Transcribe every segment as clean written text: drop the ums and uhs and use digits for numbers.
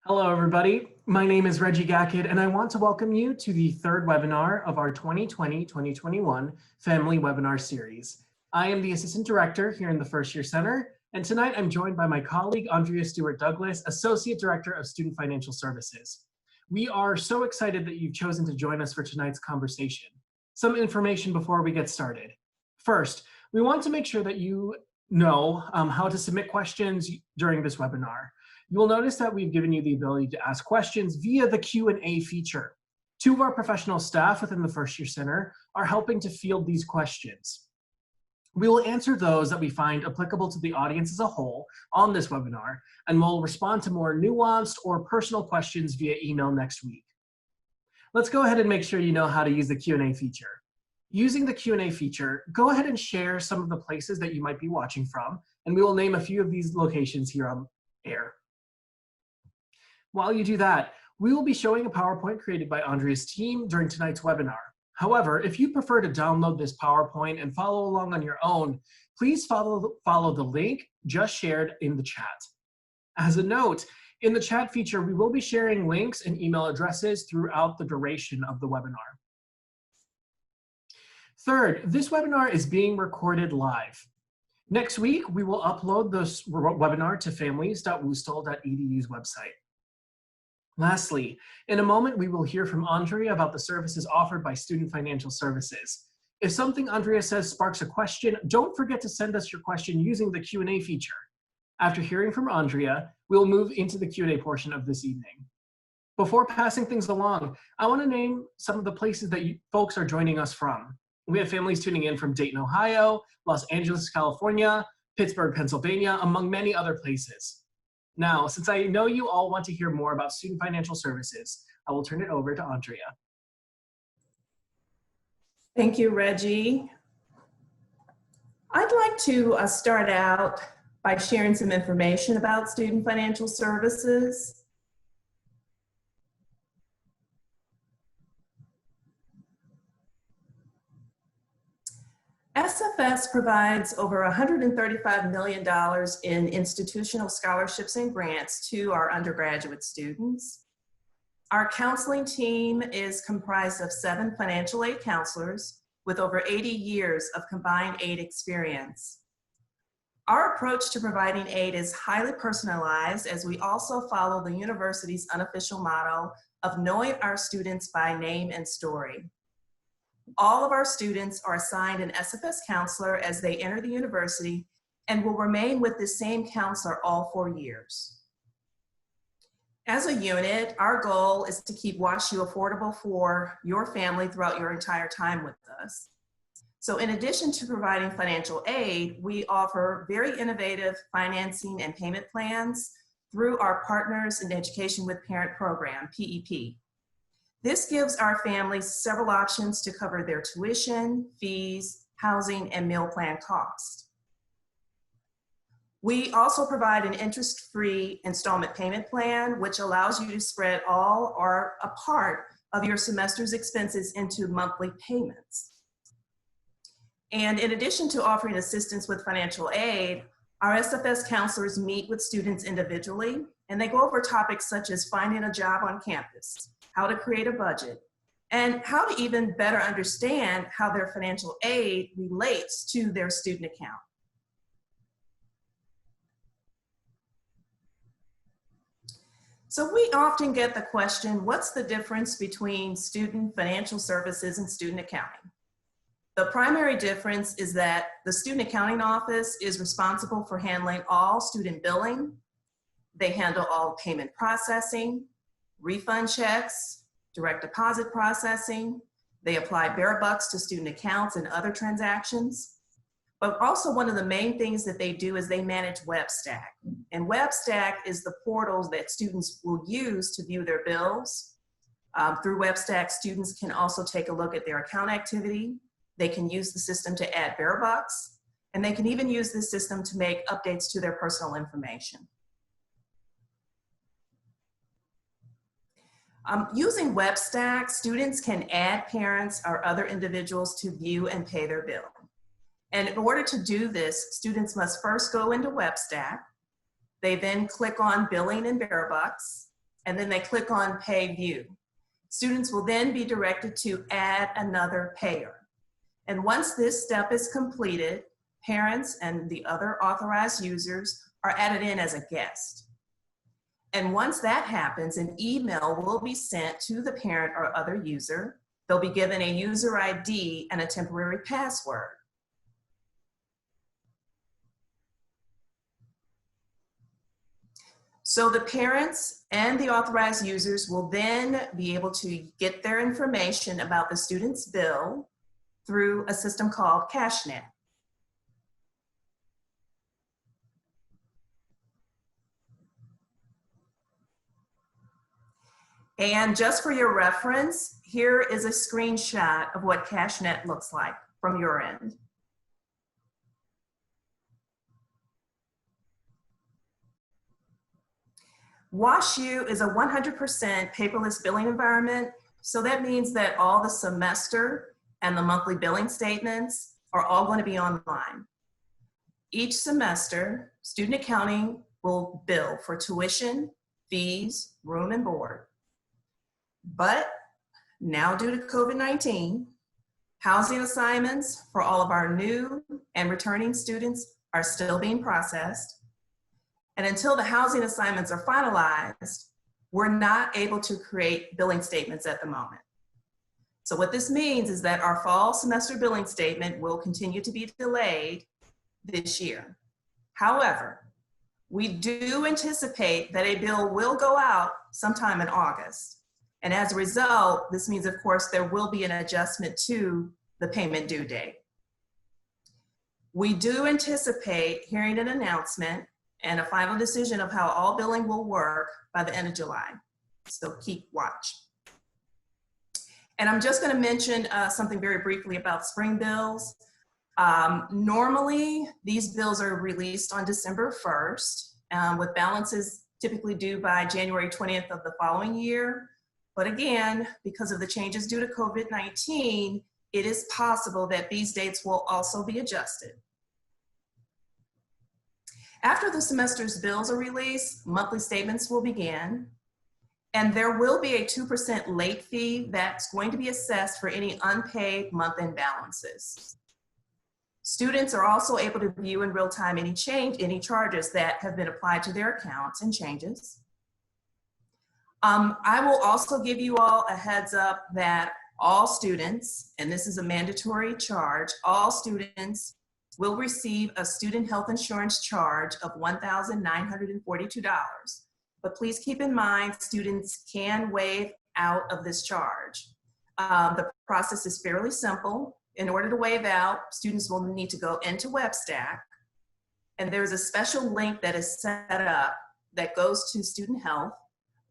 Hello, everybody. My name is Reggie Gackett, and I want to welcome you to the third webinar of our 2020-2021 Family Webinar Series. I am the Assistant Director here in the First Year Center, and tonight I'm joined by my colleague, Andrea Stewart-Douglas, Associate Director of Student Financial Services. We are so excited that you've chosen to join us for tonight's conversation. Some information before we get started. First, we want to make sure that you know how to submit questions during this webinar. You will notice that we've given you the ability to ask questions via the Q&A feature. Two of our professional staff within the First Year Center are helping to field these questions. We will answer those that we find applicable to the audience as a whole on this webinar, and we'll respond to more nuanced or personal questions via email next week. Let's go ahead and make sure you know how to use the Q&A feature. Using the Q&A feature, go ahead and share some of the places that you might be watching from, and we will name a few of these locations here on air. While you do that, we will be showing a PowerPoint created by Andrea's team during tonight's webinar. However, if you prefer to download this PowerPoint and follow along on your own, please follow the link just shared in the chat. As a note, in the chat feature, we will be sharing links and email addresses throughout the duration of the webinar. Third, this webinar is being recorded live. Next week, we will upload this webinar to families.wustl.edu's website. Lastly, in a moment, we will hear from Andrea about the services offered by Student Financial Services. If something Andrea says sparks a question, don't forget to send us your question using the Q&A feature. After hearing from Andrea, we'll move into the Q&A portion of this evening. Before passing things along, I want to name some of the places that folks are joining us from. We have families tuning in from Dayton, Ohio, Los Angeles, California, Pittsburgh, Pennsylvania, among many other places. Now, since I know you all want to hear more about Student Financial Services, I will turn it over to Andrea. Thank you, Reggie. I'd like to start out by sharing some information about Student Financial Services. SFS provides over $135 million in institutional scholarships and grants to our undergraduate students. Our counseling team is comprised of 7 financial aid counselors with over 80 years of combined aid experience. Our approach to providing aid is highly personalized, as we also follow the university's unofficial motto of knowing our students by name and story. All of our students are assigned an SFS counselor as they enter the university and will remain with the same counselor all 4 years. As a unit, our goal is to keep WashU affordable for your family throughout your entire time with us. So in addition to providing financial aid, we offer very innovative financing and payment plans through our Partners in Education with Parent program, PEP. This gives our families several options to cover their tuition, fees, housing, and meal plan costs. We also provide an interest-free installment payment plan, which allows you to spread all or a part of your semester's expenses into monthly payments. And in addition to offering assistance with financial aid, our SFS counselors meet with students individually, and they go over topics such as finding a job on campus, how to create a budget, and how to even better understand how their financial aid relates to their student account. So we often get the question, what's the difference between student financial services and student accounting? The primary difference is that the student accounting office is responsible for handling all student billing. They handle all payment processing, refund checks, direct deposit processing. They apply bare bucks to student accounts and other transactions. But also one of the main things that they do is they manage WebStack. And WebStack is the portals that students will use to view their bills. Through WebStack, students can also take a look at their account activity. They can use the system to add bare bucks, and they can even use this system to make updates to their personal information. Using WebStack, students can add parents or other individuals to view and pay their bill. And in order to do this, students must first go into WebStack. They then click on Billing and Bare Bucks. and then they click on Pay View. Students will then be directed to add another payer. And once this step is completed, parents and the other authorized users are added in as a guest. And once that happens, an email will be sent to the parent or other user. They'll be given a user ID and a temporary password. So the parents and the authorized users will then be able to get their information about the student's bill through a system called CashNet. And just for your reference, here is a screenshot of what CashNet looks like from your end. WashU is a 100% paperless billing environment. So that means that all the semester and the monthly billing statements are all going to be online. Each semester, student accounting will bill for tuition, fees, room and board. But now due to COVID-19, housing assignments for all of our new and returning students are still being processed. And until the housing assignments are finalized, we're not able to create billing statements at the moment. So what this means is that our fall semester billing statement will continue to be delayed this year. However, we do anticipate that a bill will go out sometime in August. And as a result, this means, of course, there will be an adjustment to the payment due date. We do anticipate hearing an announcement and a final decision of how all billing will work by the end of July. So keep watch. And I'm just going to mention something very briefly about spring bills. Normally, these bills are released on December 1st, with balances typically due by January 20th of the following year. But again, because of the changes due to COVID-19, it is possible that these dates will also be adjusted. After the semester's bills are released, monthly statements will begin, and there will be a 2% late fee that's going to be assessed for any unpaid month-end balances. Students are also able to view in real time any charges that have been applied to their accounts and changes. I will also give you all a heads up that all students, and this is a mandatory charge, all students will receive a student health insurance charge of $1,942. But please keep in mind, students can waive out of this charge. The process is fairly simple. In order to waive out, students will need to go into WebStack, and there's a special link that is set up that goes to Student Health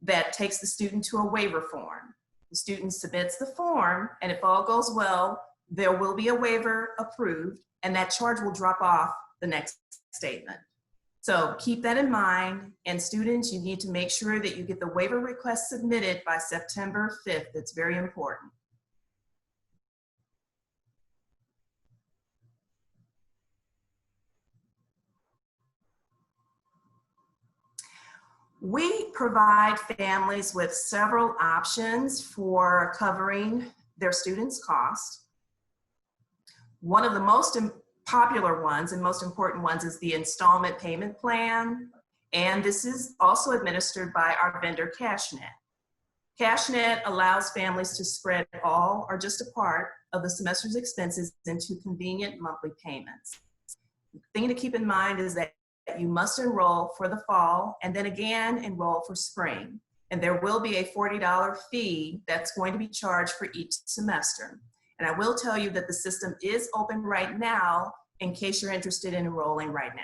that takes the student to a waiver form. The student submits the form, and if all goes well, there will be a waiver approved, and that charge will drop off the next statement. So keep that in mind, and students, you need to make sure that you get the waiver request submitted by September 5th. It's very important. We provide families with several options for covering their students' costs. One of the most popular ones and most important ones is the installment payment plan. And this is also administered by our vendor, CashNet. CashNet allows families to spread all or just a part of the semester's expenses into convenient monthly payments. The thing to keep in mind is that you must enroll for the fall and then again enroll for spring. And there will be a $40 fee that's going to be charged for each semester. And I will tell you that the system is open right now in case you're interested in enrolling right now.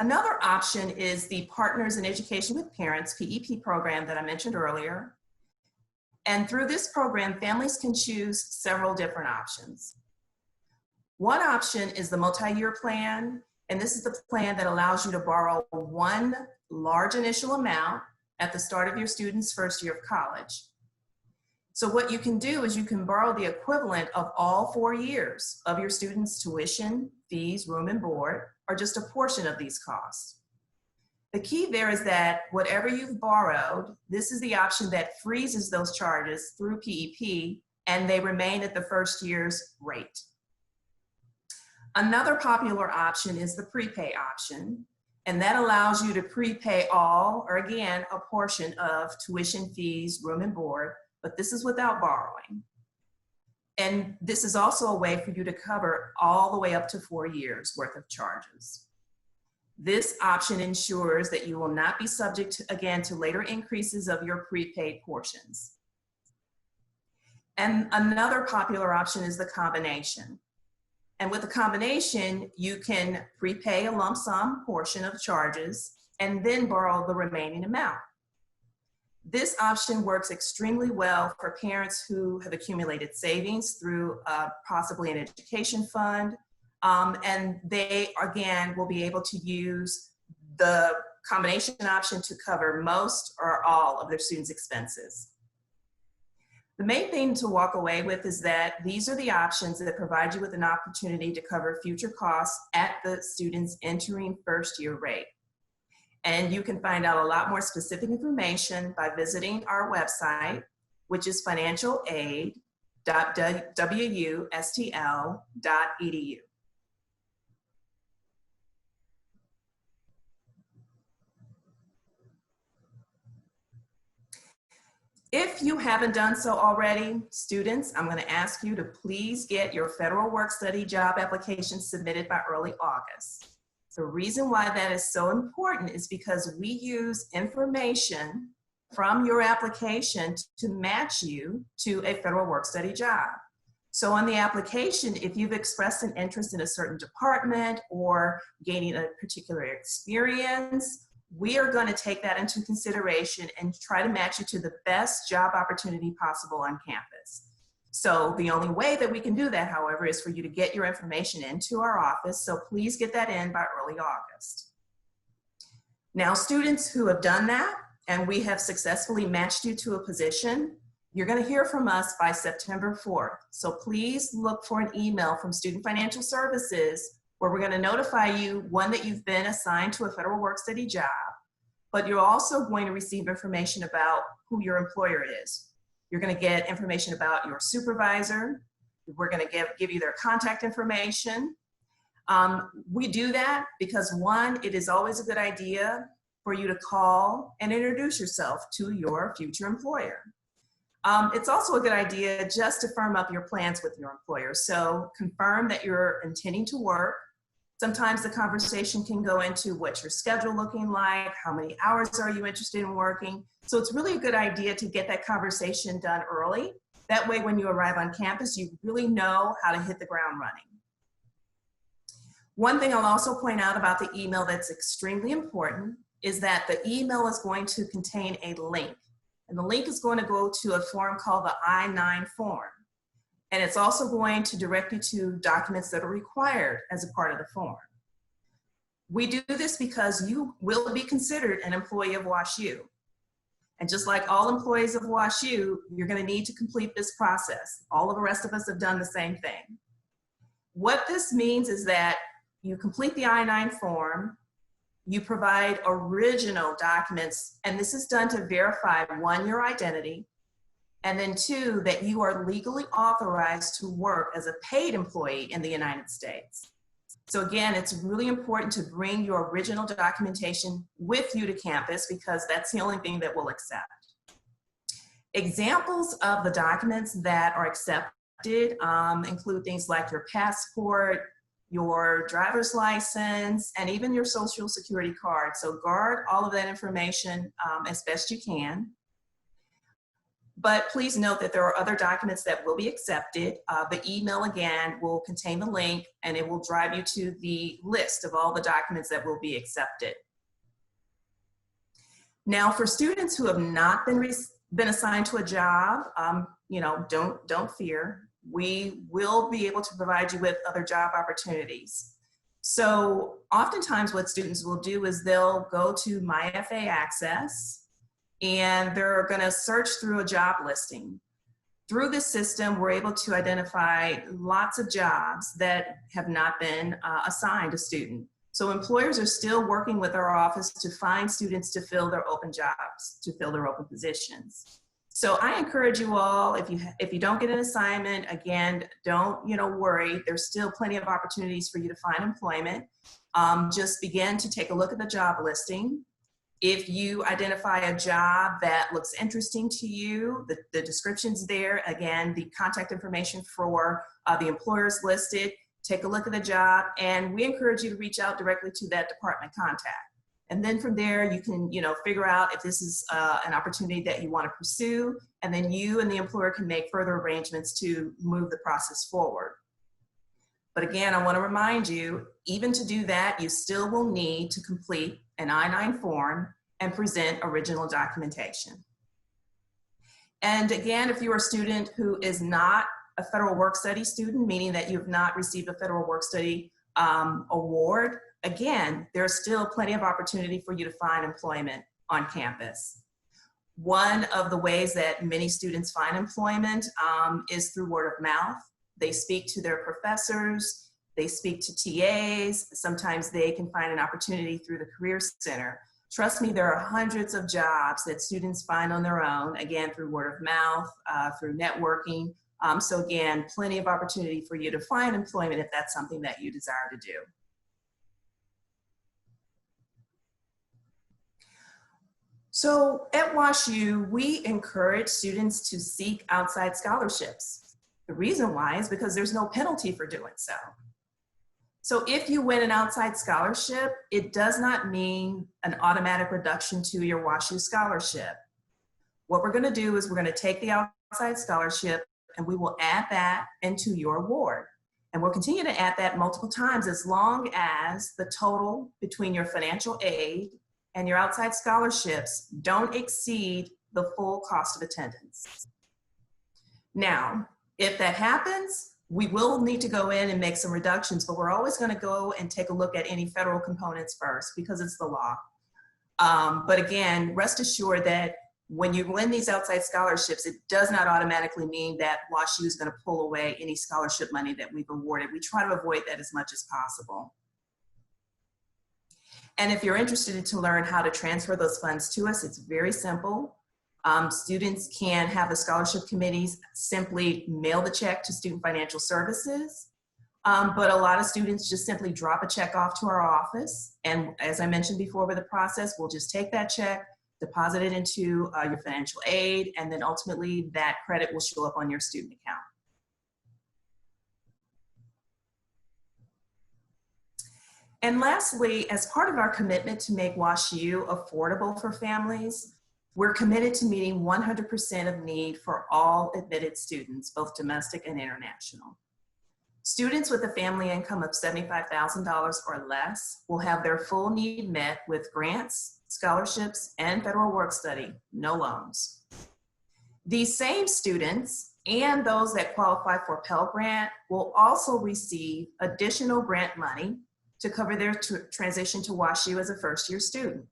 Another option is the Partners in Education with Parents, PEP program that I mentioned earlier. And through this program, families can choose several different options. One option is the multi-year plan, and this is the plan that allows you to borrow one large initial amount at the start of your student's first year of college. So what you can do is you can borrow the equivalent of all 4 years of your student's tuition, fees, room and board, or just a portion of these costs. The key there is that whatever you've borrowed, this is the option that freezes those charges through PEP, and they remain at the first year's rate. Another popular option is the prepay option, and that allows you to prepay all, or again, a portion of tuition, fees, room and board, but this is without borrowing. And this is also a way for you to cover all the way up to 4 years worth of charges. This option ensures that you will not be subject to, again, to later increases of your prepaid portions. And another popular option is the combination. And with the combination, you can prepay a lump sum portion of charges and then borrow the remaining amount. This option works extremely well for parents who have accumulated savings through possibly an education fund, and they, again, will be able to use the combination option to cover most or all of their students' expenses. The main thing to walk away with is that these are the options that provide you with an opportunity to cover future costs at the student's entering first year rate. And you can find out a lot more specific information by visiting our website, which is financialaid.wustl.edu. If you haven't done so already, students, I'm going to ask you to please get your federal work-study job application submitted by early August. The reason why that is so important is because we use information from your application to match you to a federal work-study job. So on the application, if you've expressed an interest in a certain department or gaining a particular experience, we are going to take that into consideration and try to match you to the best job opportunity possible on campus. So the only way that we can do that, however, is for you to get your information into our office. So please get that in by early August. Now, students who have done that and we have successfully matched you to a position, you're going to hear from us by September 4th. So please look for an email from Student Financial Services where we're going to notify you, one, that you've been assigned to a federal work-study job, but you're also going to receive information about who your employer is. You're going to get information about your supervisor. We're going to give you their contact information. We do that because, one, it is always a good idea for you to call and introduce yourself to your future employer. It's also a good idea just to firm up your plans with your employer. So confirm that you're intending to work. Sometimes the conversation can go into what's your schedule looking like, how many hours are you interested in working. So it's really a good idea to get that conversation done early. That way, when you arrive on campus, you really know how to hit the ground running. One thing I'll also point out about the email that's extremely important is that the email is going to contain a link. And the link is going to go to a form called the I-9 form. And it's also going to direct you to documents that are required as a part of the form. We do this because you will be considered an employee of WashU. And just like all employees of WashU, you're going to need to complete this process. All of the rest of us have done the same thing. What this means is that you complete the I-9 form, you provide original documents, and this is done to verify, one, your identity, and then two, that you are legally authorized to work as a paid employee in the United States. So again, it's really important to bring your original documentation with you to campus because that's the only thing that we'll accept. Examples of the documents that are accepted include things like your passport, your driver's license, and even your social security card. So guard all of that information as best you can. But please note that there are other documents that will be accepted. The email, again, will contain the link, and it will drive you to the list of all the documents that will be accepted. Now, for students who have not been assigned to a job, don't fear. We will be able to provide you with other job opportunities. So oftentimes what students will do is they'll go to MyFA Access and they're going to search through a job listing. Through this system, we're able to identify lots of jobs that have not been assigned a student. So employers are still working with our office to find students to fill their open jobs, to fill their open positions. So I encourage you all, if you don't get an assignment, again, don't worry. There's still plenty of opportunities for you to find employment. Just begin to take a look at the job listing. If you identify a job that looks interesting to you, the description's there. Again, the contact information for the employers listed. Take a look at the job, and we encourage you to reach out directly to that department contact. And then from there, you can figure out if this is an opportunity that you want to pursue, and then you and the employer can make further arrangements to move the process forward. But again, I want to remind you, even to do that, you still will need to complete an I-9 form and present original documentation. And again, if you're a student who is not a federal work-study student, meaning that you have not received a federal work-study award, again, there's still plenty of opportunity for you to find employment on campus. One of the ways that many students find employment is through word of mouth. They speak to their professors, they speak to TAs, sometimes they can find an opportunity through the Career Center. Trust me, there are hundreds of jobs that students find on their own, again, through word of mouth, through networking. So again, plenty of opportunity for you to find employment if that's something that you desire to do. So at WashU, we encourage students to seek outside scholarships. The reason why is because there's no penalty for doing so. So if you win an outside scholarship, it does not mean an automatic reduction to your WashU scholarship. What we're going to do is we're going to take the outside scholarship and we will add that into your award. And we'll continue to add that multiple times as long as the total between your financial aid and your outside scholarships don't exceed the full cost of attendance. Now, if that happens, we will need to go in and make some reductions, but we're always going to go and take a look at any federal components first because it's the law. But again, rest assured that when you win these outside scholarships, it does not automatically mean that WashU is going to pull away any scholarship money that we've awarded. We try to avoid that as much as possible. And if you're interested to learn how to transfer those funds to us, it's very simple. Students can have the scholarship committees simply mail the check to Student Financial Services. But a lot of students just simply drop a check off to our office. And as I mentioned before with the process, we'll just take that check, deposit it into your financial aid, and then ultimately that credit will show up on your student account. And lastly, as part of our commitment to make WashU affordable for families, we're committed to meeting 100% of need for all admitted students, both domestic and international. Students with a family income of $75,000 or less will have their full need met with grants, scholarships, and federal work study, no loans. These same students and those that qualify for Pell Grant will also receive additional grant money to cover their transition to WashU as a first-year student.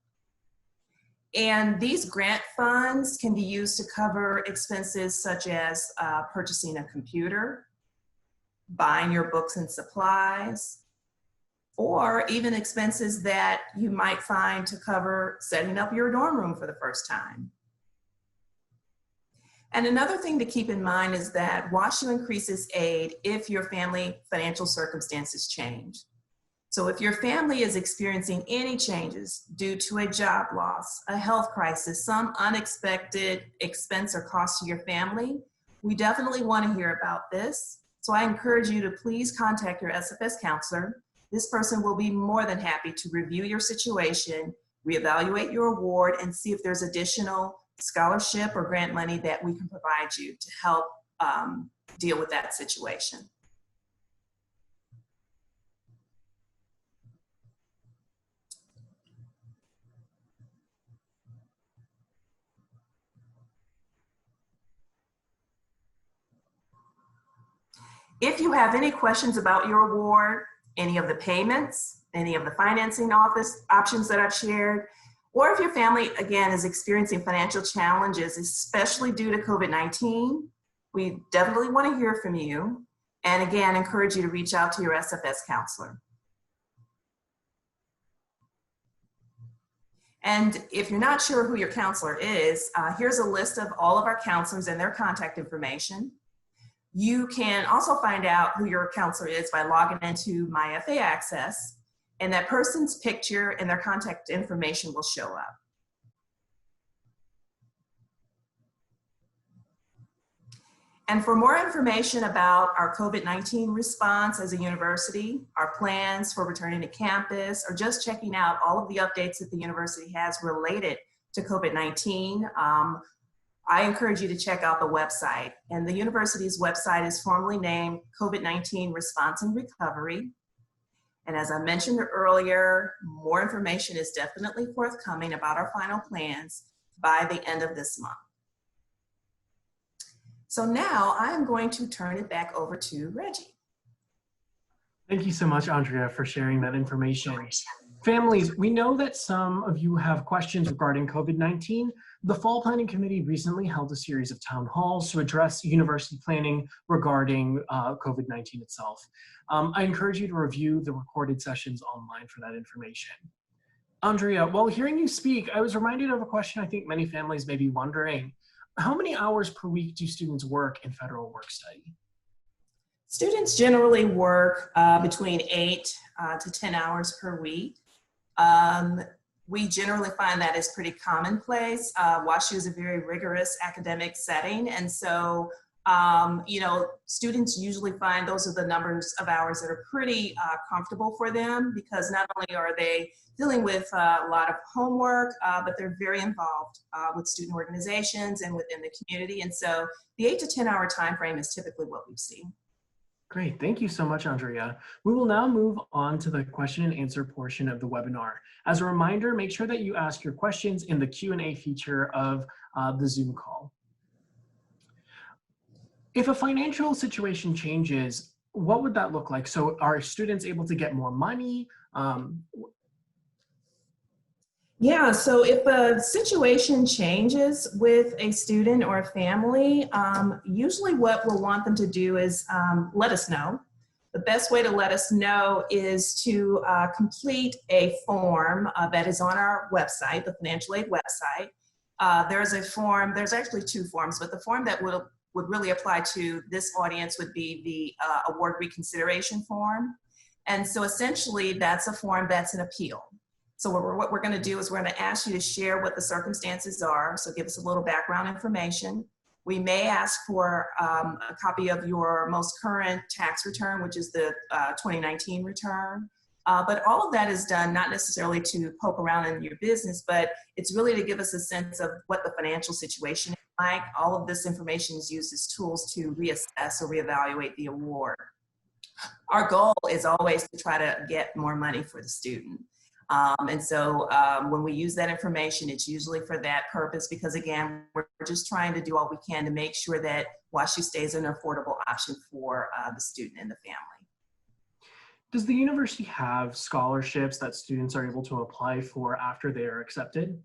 And these grant funds can be used to cover expenses such as purchasing a computer, buying your books and supplies, or even expenses that you might find to cover setting up your dorm room for the first time. And another thing to keep in mind is that WashU increases aid if your family financial circumstances change. So if your family is experiencing any changes due to a job loss, a health crisis, some unexpected expense or cost to your family, we definitely want to hear about this. So I encourage you to please contact your SFS counselor. This person will be more than happy to review your situation, reevaluate your award, and see if there's additional scholarship or grant money that we can provide you to help deal with that situation. If you have any questions about your award, any of the payments, any of the financing options that I've shared, or if your family, again, is experiencing financial challenges, especially due to COVID-19, we definitely want to hear from you. And again, encourage you to reach out to your SFS counselor. And if you're not sure who your counselor is, here's a list of all of our counselors and their contact information. You can also find out who your counselor is by logging into MyFA Access, and that person's picture and their contact information will show up. And for more information about our COVID-19 response as a university, our plans for returning to campus, or just checking out all of the updates that the university has related to COVID-19, I encourage you to check out the website. And the university's website is formally named COVID-19 Response and Recovery. And as I mentioned earlier, more information is definitely forthcoming about our final plans by the end of this month. So now I'm going to turn it back over to Reggie. Thank you so much, Andrea, for sharing that information. Families, we know that some of you have questions regarding COVID-19. The Fall Planning Committee recently held a series of town halls to address university planning regarding COVID-19 itself. I encourage you to review the recorded sessions online for that information. Andrea, while hearing you speak, I was reminded of a question I think many families may be wondering. How many hours per week do students work in federal work study? Students generally work between 8 to 10 hours per week. We generally find that is pretty commonplace. WashU is a very rigorous academic setting, and so students usually find those are the numbers of hours that are pretty comfortable for them, because not only are they dealing with a lot of homework, but they're very involved with student organizations and within the community. And so the 8 to 10 hour time frame is typically what we see. Great, thank you so much, Andrea. We will now move on to the question and answer portion of the webinar. As a reminder, make sure that you ask your questions in the Q&A feature of the Zoom call. If a financial situation changes, what would that look like? So are students able to get more money? Yeah, so if a situation changes with a student or a family, usually what we'll want them to do is let us know. The best way to let us know is to complete a form that is on our website, the financial aid website. There's a form, there's actually 2 forms, but the form that would really apply to this audience would be the award reconsideration form. And so essentially that's a form that's an appeal. So what we're going to do is we're going to ask you to share what the circumstances are. So give us a little background information. We may ask for a copy of your most current tax return, which is the 2019 return. But all of that is done not necessarily to poke around in your business, but it's really to give us a sense of what the financial situation is like. All of this information is used as tools to reassess or reevaluate the award. Our goal is always to try to get more money for the student. And so when we use that information, it's usually for that purpose, because again, we're just trying to do all we can to make sure that WashU stays an affordable option for the student and the family. Does the university have scholarships that students are able to apply for after they are accepted?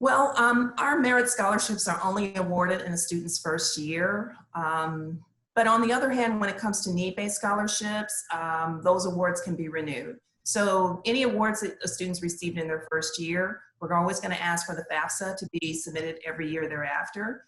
Well, our merit scholarships are only awarded in a student's first year. But on the other hand, when it comes to need-based scholarships, those awards can be renewed. So any awards that the students received in their first year, we're always going to ask for the FAFSA to be submitted every year thereafter.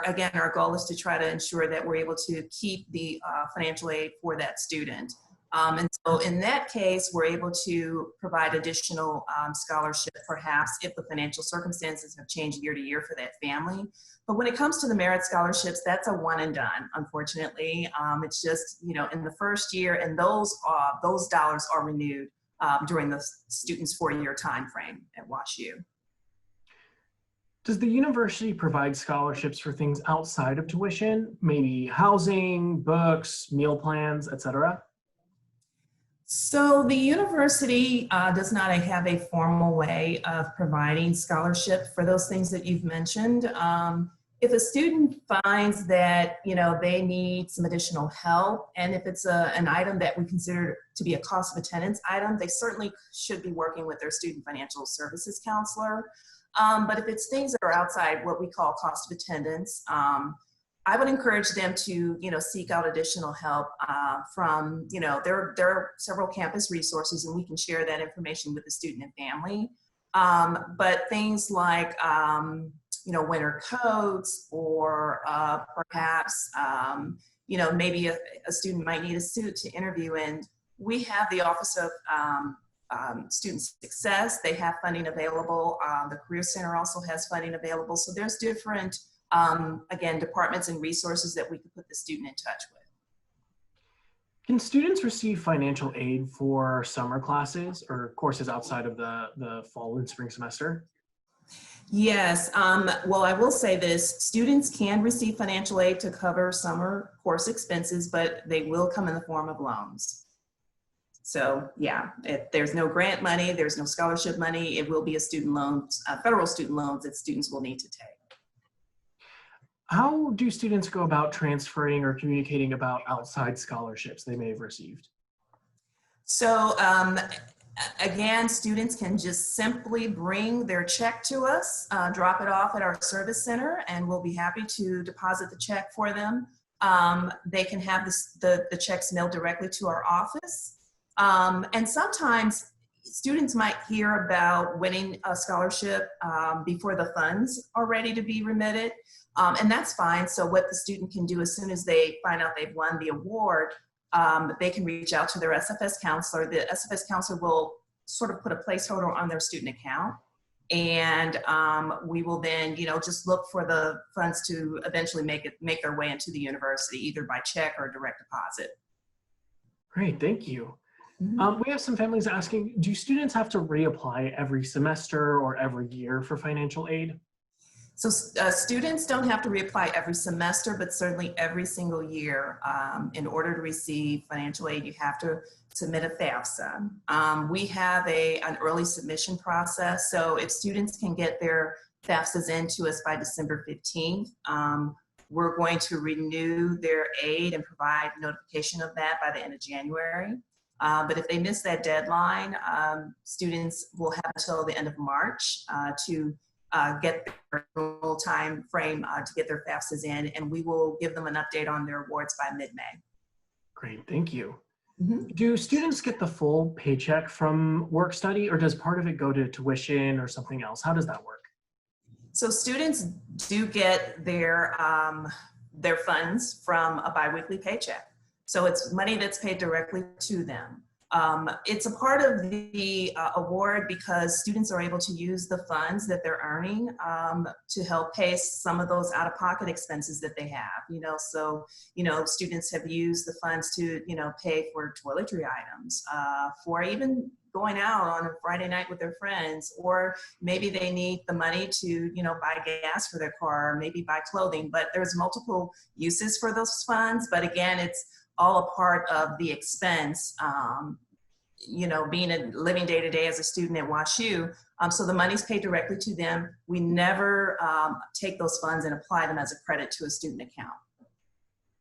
Again, our goal is to try to ensure that we're able to keep the financial aid for that student. And so in that case, we're able to provide additional scholarship, perhaps if the financial circumstances have changed year to year for that family. But when it comes to the merit scholarships, that's a one and done, unfortunately. It's just, in the first year, and those dollars are renewed during the student's 4-year time frame at WashU. Does the university provide scholarships for things outside of tuition, maybe housing, books, meal plans, etc.? So the university does not have a formal way of providing scholarship for those things that you've mentioned. If a student finds that they need some additional help, and if it's an item that we consider to be a cost of attendance item, they certainly should be working with their student financial services counselor. But if it's things that are outside what we call cost of attendance, I would encourage them to, seek out additional help from, there are several campus resources, and we can share that information with the student and family. But things like, winter coats or perhaps, maybe a student might need a suit to interview in. We have the Office of Student Success. They have funding available. The Career Center also has funding available. So there's different, again, departments and resources that we can put the student in touch with. Can students receive financial aid for summer classes or courses outside of the fall and spring semester? Yes, well, I will say this, students can receive financial aid to cover summer course expenses, but they will come in the form of loans. So yeah, there's no grant money, there's no scholarship money, it will be a student loans, federal student loans that students will need to take. How do students go about transferring or communicating about outside scholarships they may have received? So again, students can just simply bring their check to us, drop it off at our service center, and we'll be happy to deposit the check for them. They can have the checks mailed directly to our office. And sometimes students might hear about winning a scholarship before the funds are ready to be remitted. And that's fine. So what the student can do as soon as they find out they've won the award, they can reach out to their SFS counselor. The SFS counselor will sort of put a placeholder on their student account. And we will then, just look for the funds to eventually make their way into the university, either by check or direct deposit. Great, thank you. Mm-hmm. We have some families asking, do students have to reapply every semester or every year for financial aid? So students don't have to reapply every semester, but certainly every single year. In order to receive financial aid, you have to submit a FAFSA. We have an early submission process. So if students can get their FAFSAs into us by December 15th, we're going to renew their aid and provide notification of that by the end of January. But if they miss that deadline, students will have until the end of March to get their normal time frame to get their FAFSAs in, and we will give them an update on their awards by mid-May. Great, thank you. Mm-hmm. Do students get the full paycheck from work study, or does part of it go to tuition or something else? How does that work? So students do get their funds from a biweekly paycheck. So it's money that's paid directly to them. It's a part of the award because students are able to use the funds that they're earning to help pay some of those out-of-pocket expenses that they have. So students have used the funds to pay for toiletry items, for even going out on a Friday night with their friends, or maybe they need the money to buy gas for their car, or maybe buy clothing. But there's multiple uses for those funds. But again, it's all a part of the expense, being living day to day as a student at WashU. So the money's paid directly to them. We never take those funds and apply them as a credit to a student account.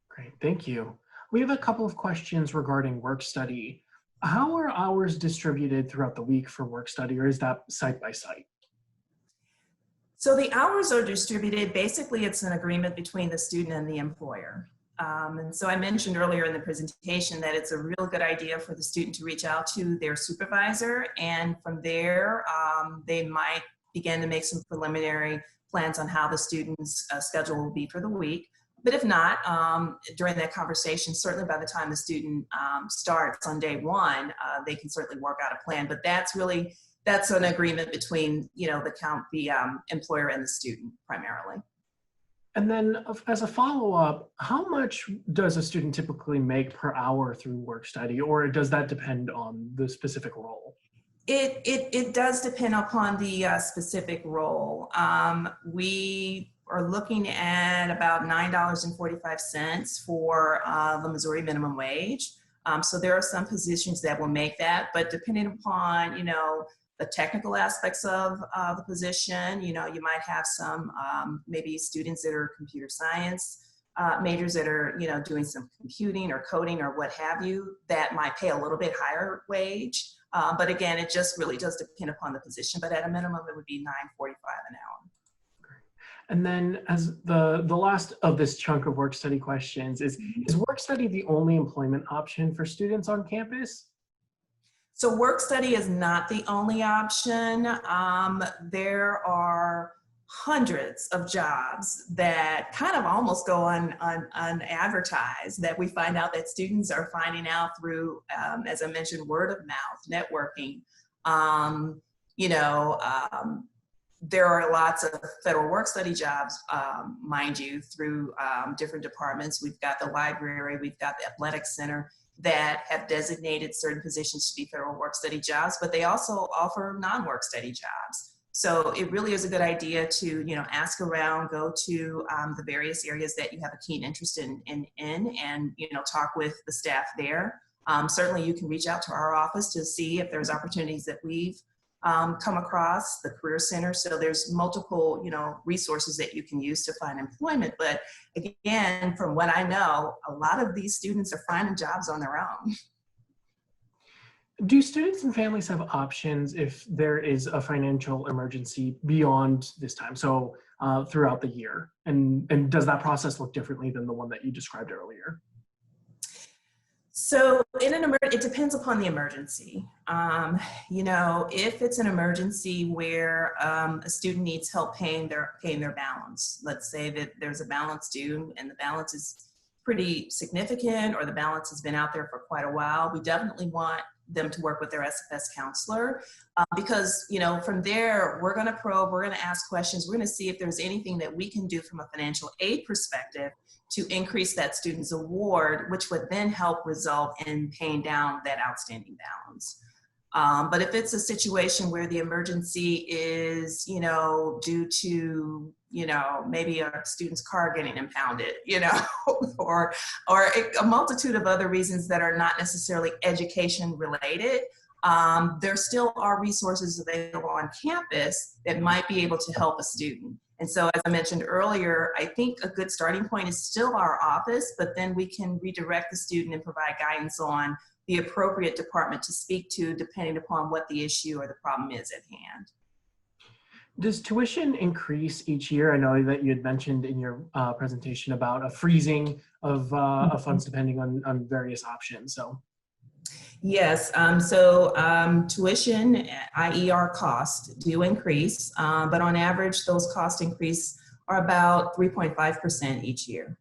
Great, thank you. We have a couple of questions regarding work study. How are hours distributed throughout the week for work study, or is that site by site? So the hours are distributed. Basically, it's an agreement between the student and the employer. And so I mentioned earlier in the presentation that it's a real good idea for the student to reach out to their supervisor, and from there, they might begin to make some preliminary plans on how the student's schedule will be for the week. But if not, during that conversation, certainly by the time the student starts on day one, they can certainly work out a plan. But that's an agreement between the employer and the student primarily. And then as a follow-up, how much does a student typically make per hour through work study, or does that depend on the specific role? It does depend upon the specific role. We are looking at about $9.45 for the Missouri minimum wage. So there are some positions that will make that, but depending upon, the technical aspects of the position, you might have some maybe students that are computer science majors that are, doing some computing or coding or what have you, that might pay a little bit higher wage. But again, it just really does depend upon the position, but at a minimum, it would be $9.45 an hour. And then as the last of this chunk of work study questions is work study the only employment option for students on campus? So work study is not the only option. There are hundreds of jobs that kind of almost go unadvertised that we find out that students are finding out through, as I mentioned, word of mouth, networking. You know, there are lots of federal work study jobs, mind you, through different departments. We've got the library, we've got the athletic center that have designated certain positions to be federal work study jobs, but they also offer non-work study jobs. So it really is a good idea to, you know, ask around, go to the various areas that you have a keen interest in and, you know, talk with the staff there. Certainly you can reach out to our office to see if there's opportunities that we've come across, the Career Center. So there's multiple, you know, resources that you can use to find employment. But again, from what I know, a lot of these students are finding jobs on their own. Do students and families have options if there is a financial emergency beyond this time, so throughout the year? And does that process look differently than the one that you described earlier? So it depends upon the emergency. You know, if it's an emergency where a student needs help paying their balance, let's say that there's a balance due and the balance is pretty significant, or the balance has been out there for quite a while, we definitely want them to work with their SFS counselor, because, you know, from there, we're going to probe, we're going to ask questions, we're going to see if there's anything that we can do from a financial aid perspective to increase that student's award, which would then help result in paying down that outstanding balance. But if it's a situation where the emergency is, you know, due to, you know, maybe a student's car getting impounded, you know, or a multitude of other reasons that are not necessarily education related, there still are resources available on campus that might be able to help a student. And so, as I mentioned earlier, I think a good starting point is still our office, but then we can redirect the student and provide guidance on the appropriate department to speak to, depending upon what the issue or the problem is at hand. Does tuition increase each year? I know that you had mentioned in your presentation about a freezing of funds depending on various options. So. Yes, tuition, i.e. our costs, do increase, but on average, those cost increase are about 3.5% each year.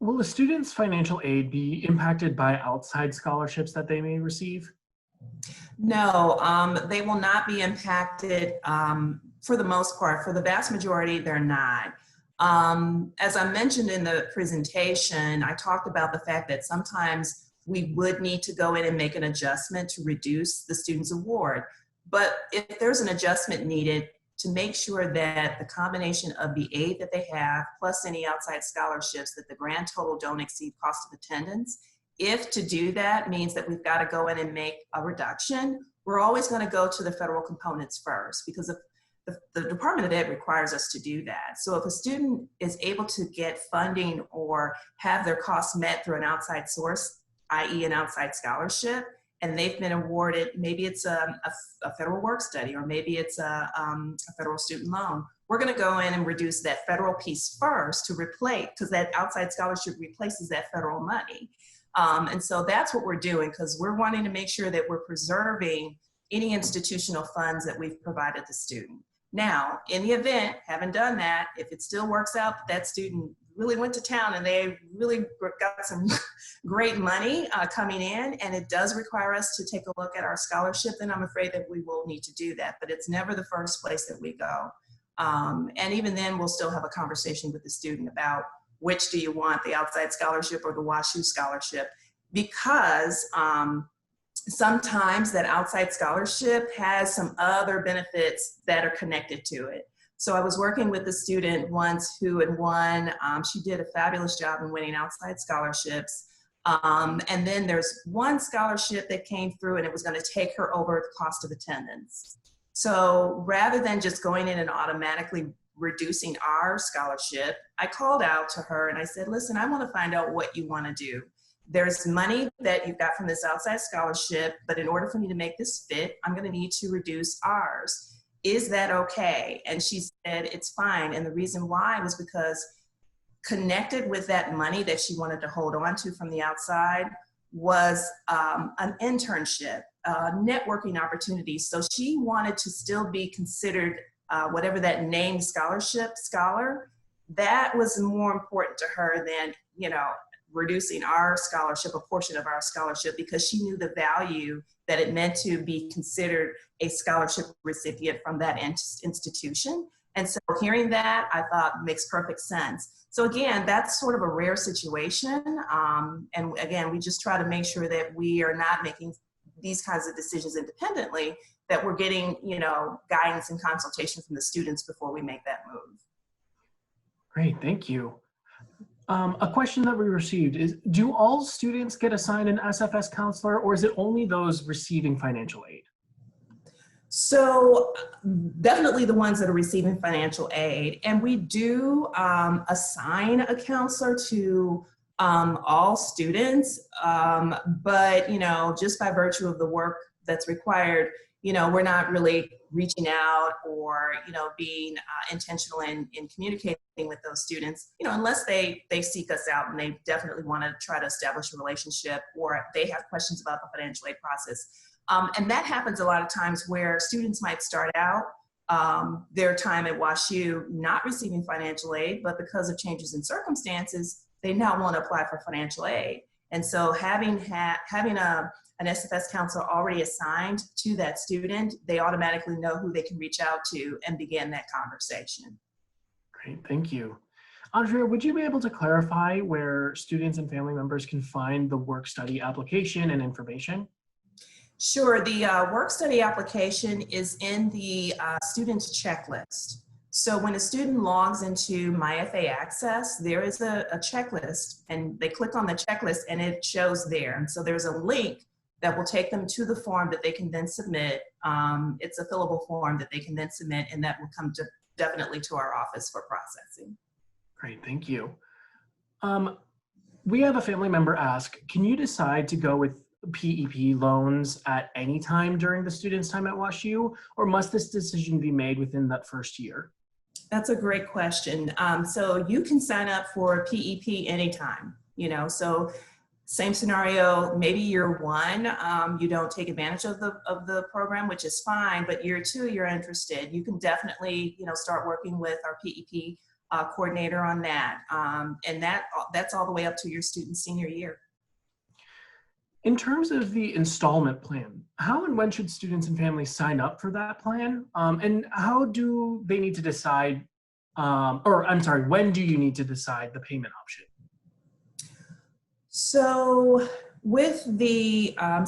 Will a student's financial aid be impacted by outside scholarships that they may receive? No, they will not be impacted for the most part. For the vast majority, they're not. As I mentioned in the presentation, I talked about the fact that sometimes we would need to go in and make an adjustment to reduce the student's award. But if there's an adjustment needed to make sure that the combination of the aid that they have plus any outside scholarships, that the grand total don't exceed cost of attendance, if to do that means that we've got to go in and make a reduction, we're always going to go to the federal components first, because the Department of Ed requires us to do that. So if a student is able to get funding or have their costs met through an outside source, i.e. an outside scholarship, and they've been awarded, maybe it's a federal work study, or maybe it's a federal student loan, we're going to go in and reduce that federal piece first to replace, because that outside scholarship replaces that federal money. And so that's what we're doing, because we're wanting to make sure that we're preserving any institutional funds that we've provided the student. Now, in the event, having done that, if it still works out that student really went to town and they really got some great money coming in, and it does require us to take a look at our scholarship, then I'm afraid that we will need to do that. But it's never the first place that we go. And even then, we'll still have a conversation with the student about which do you want, the outside scholarship or the WashU scholarship, because sometimes that outside scholarship has some other benefits that are connected to it. So I was working with a student once who had won, she did a fabulous job in winning outside scholarships. And then there's one scholarship that came through and it was going to take her over the cost of attendance. So rather than just going in and automatically reducing our scholarship, I called out to her and I said, listen, I want to find out what you want to do. There's money that you've got from this outside scholarship, but in order for me to make this fit, I'm going to need to reduce ours. Is that okay? And she said, it's fine. And the reason why was because connected with that money that she wanted to hold on to from the outside was an internship, networking opportunities. So she wanted to still be considered whatever that named scholar. That was more important to her than, reducing our scholarship, a portion of our scholarship, because she knew the value that it meant to be considered a scholarship recipient from that institution. And so hearing that, I thought makes perfect sense. So again, that's sort of a rare situation. And again, we just try to make sure that we are not making these kinds of decisions independently, that we're getting, guidance and consultation from the students before we make that move. Great, thank you. A question that we received is, do all students get assigned an SFS counselor, or is it only those receiving financial aid? So definitely the ones that are receiving financial aid. And we do assign a counselor to all students, but, just by virtue of the work that's required, we're not really reaching out or, being intentional in communicating with those students, unless they seek us out and they definitely want to try to establish a relationship, or they have questions about the financial aid process. And that happens a lot of times where students might start out their time at WashU not receiving financial aid, but because of changes in circumstances, they now want to apply for financial aid. And so having an SFS counselor already assigned to that student, they automatically know who they can reach out to and begin that conversation. Great, thank you. Andrea, would you be able to clarify where students and family members can find the work-study application and information? Sure, the work-study application is in the student's checklist. So when a student logs into MyFA Access, there is a checklist, and they click on the checklist and it shows there. And so there's a link that will take them to the form that they can then submit. It's a fillable form that they can then submit, and that will come definitely to our office for processing. Great, thank you. We have a family member ask, can you decide to go with PEP loans at any time during the student's time at WashU, or must this decision be made within that first year? That's a great question. So you can sign up for PEP anytime, so same scenario, maybe year one, you don't take advantage of the program, which is fine, but year two, you're interested. You can definitely, start working with our PEP coordinator on that. And that's all the way up to your student's senior year. In terms of the installment plan, how and when should students and families sign up for that plan? And how do they need to decide, when do you need to decide the payment option? So with the, I'm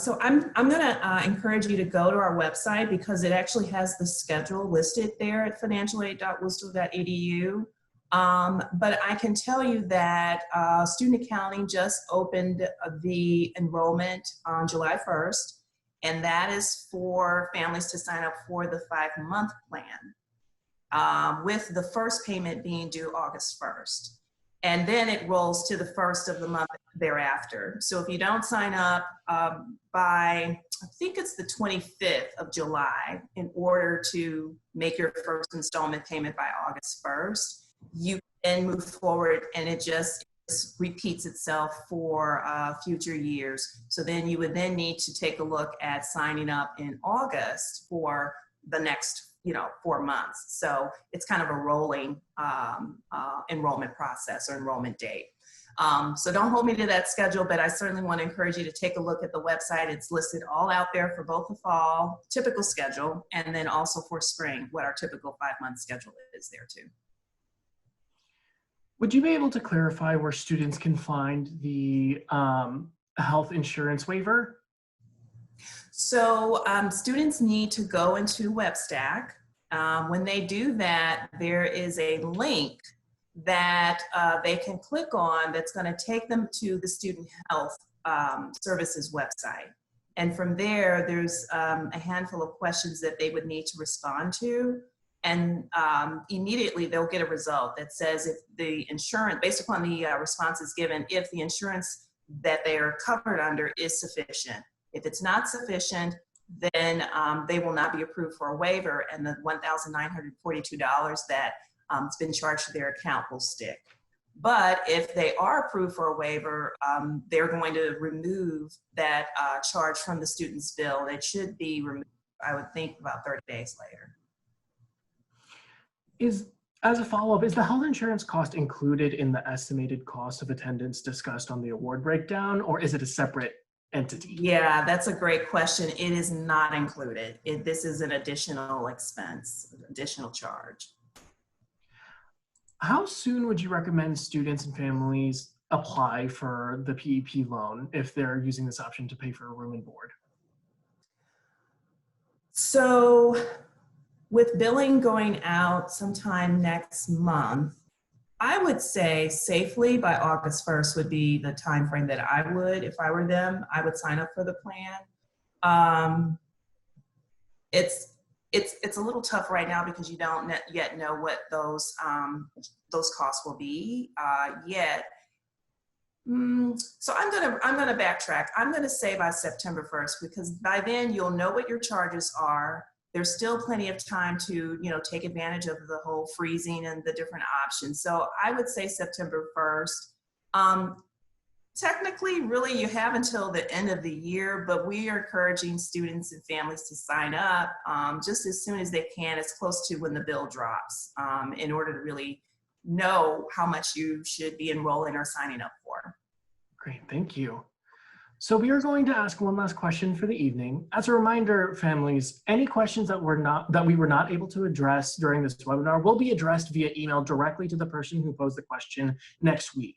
gonna encourage you to go to our website, because it actually has the schedule listed there at financialaid.worcester.edu. But I can tell you that student accounting just opened the enrollment on July 1st, and that is for families to sign up for the 5-month plan, with the first payment being due August 1st. And then it rolls to the first of the month thereafter. So if you don't sign up by, I think it's the 25th of July, in order to make your first installment payment by August 1st, you then move forward, and it just repeats itself for future years. So then you would then need to take a look at signing up in August for the next 4 months. So it's kind of a rolling enrollment process or enrollment date. So don't hold me to that schedule, but I certainly want to encourage you to take a look at the website. It's listed all out there for both the fall typical schedule, and then also for spring, what our typical 5-month schedule is there too. Would you be able to clarify where students can find the health insurance waiver? So students need to go into WebStack. When they do that, there is a link that they can click on that's going to take them to the Student Health Services website. And from there, there's a handful of questions that they would need to respond to. And immediately they'll get a result that says if the insurance, based upon the responses given, if the insurance that they are covered under is sufficient. If it's not sufficient, then they will not be approved for a waiver, and the $1,942 that has been charged to their account will stick. But if they are approved for a waiver, they're going to remove that charge from the student's bill. It should be removed, I would think, about 30 days later. As a follow-up, is the health insurance cost included in the estimated cost of attendance discussed on the award breakdown, or is it a separate entity? Yeah, that's a great question. It is not included. This is an additional expense, additional charge. How soon would you recommend students and families apply for the PEP loan if they're using this option to pay for a room and board? So with billing going out sometime next month, I would say safely by August 1st would be the time frame that I would, if I were them, I would sign up for the plan. It's a little tough right now because you don't yet know what those costs will be yet. So I'm gonna backtrack. I'm gonna say by September 1st, because by then you'll know what your charges are. There's still plenty of time to, take advantage of the whole freezing and the different options. So I would say September 1st. Technically, really, you have until the end of the year, but we are encouraging students and families to sign up just as soon as they can, as close to when the bill drops, in order to really know how much you should be enrolling or signing up for. Great, thank you. So we are going to ask one last question for the evening. As a reminder, families, any questions that we were not able to address during this webinar will be addressed via email directly to the person who posed the question next week.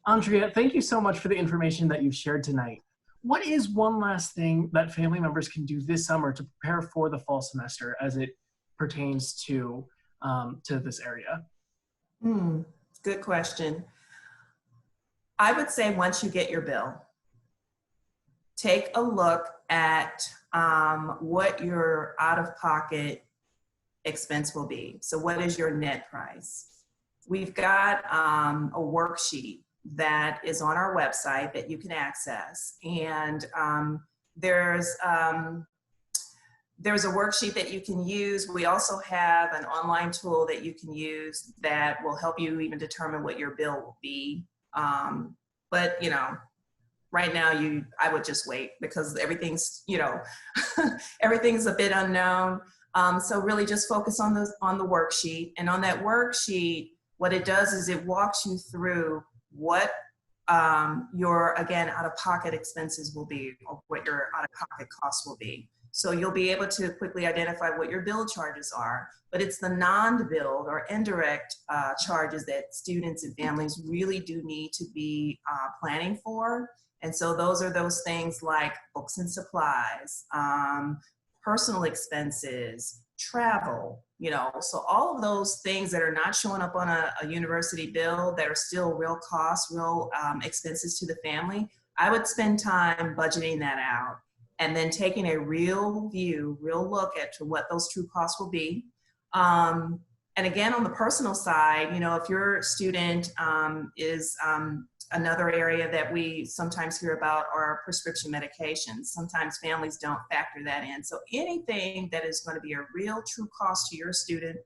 Andrea, thank you so much for the information that you've shared tonight. What is one last thing that family members can do this summer to prepare for the fall semester as it pertains to this area? Good question. I would say once you get your bill, take a look at what your out-of-pocket expense will be. So what is your net price? We've got a worksheet that is on our website that you can access. And there's a worksheet that you can use. We also have an online tool that you can use that will help you even determine what your bill will be. But right now I would just wait because everything's, everything's a bit unknown. So really just focus on the worksheet. And on that worksheet, what it does is it walks you through what your, again, out-of-pocket expenses will be, or what your out-of-pocket costs will be. So you'll be able to quickly identify what your bill charges are, but it's the non-billed or indirect charges that students and families really do need to be planning for. And so those are those things like books and supplies, personal expenses, travel, so all of those things that are not showing up on a university bill that are still real costs, real expenses to the family, I would spend time budgeting that out and then taking a real look at what those true costs will be. And again, on the personal side, if your student is another area that we sometimes hear about are prescription medications. Sometimes families don't factor that in. So anything that is going to be a real true cost to your student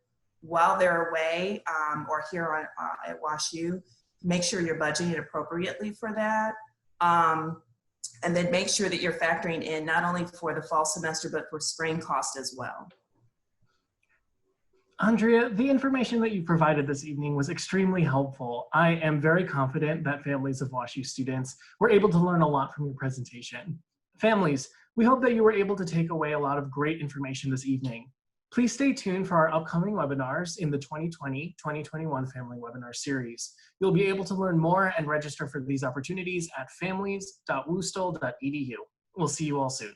while they're away or here at WashU, make sure you're budgeting appropriately for that. And then make sure that you're factoring in not only for the fall semester, but for spring cost as well. Andrea, the information that you provided this evening was extremely helpful. I am very confident that families of WashU students were able to learn a lot from your presentation. Families, we hope that you were able to take away a lot of great information this evening. Please stay tuned for our upcoming webinars in the 2020-2021 Family Webinar Series. You'll be able to learn more and register for these opportunities at families.woostl.edu. We'll see you all soon.